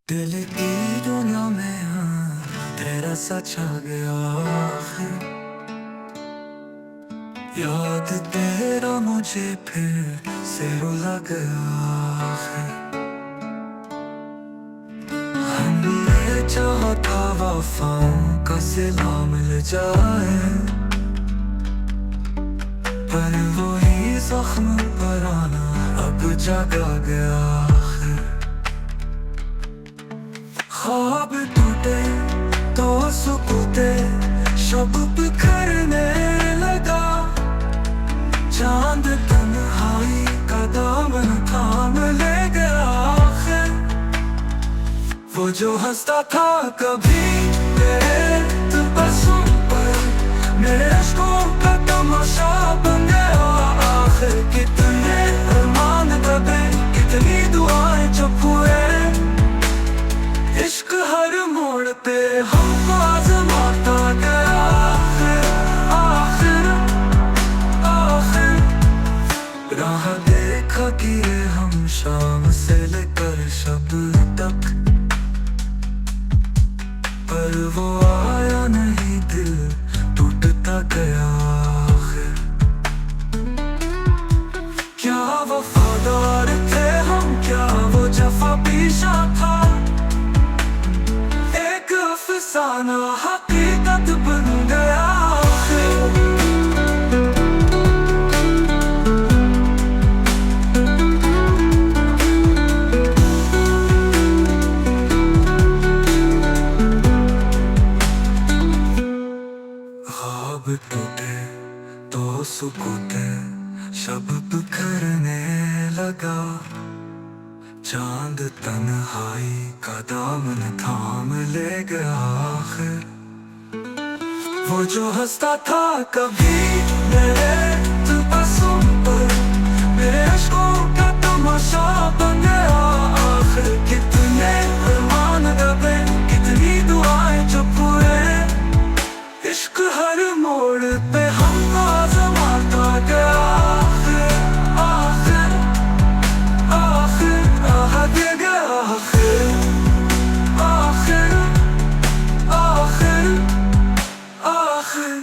दिल की दुनिया में तेरा सच आ गया आखिर। याद तेरा मुझे फिर से रुला गया आखिर। हमने चाहा था वफाओं का सिला मिल जाए, पर वही जख्म पुराना अब जगा गया आखिर। ख्वाब टूटे तो सुकूते शब बिखरने लगा, चांद तन्हाई का दामन थाम ले गया आखिर। वो जो हंसता था कभी तेरे तबस्सुम पर, मेरे अश्कों का तमाशा बन गया आखिर। कितने अरमान दबे, कितनी दुआएं चुप हुए, इश्क हर मोड़ पे हमको आज़माता गया आखिर आखिर आखिर। राह देखा कि ये हम शाम से लेकर शब तक, पर वो आया नहीं, दिल टूटता गया आखिर। क्या वफादार थे हम, क्या वो जफा पीशा था, अफसाना हकीकत बन गया आखिर। ख्वाब टूटे तो सुकूते शब बिखरने लगा, चांद तन्हाई का दामन थाम ले गया आखिर। वो जो हंसता था कभी मेरे तबस्सुम पर, मेरे अश्कों का तमाशा बन गया आखिर। कितने अरमान दबे, कितनी दुआएं चुप हुए, इश्क हर मोड़ पे हमको आज़माता गया आखिर आखिर आखिर आखिर आखिर आखिर आखिर।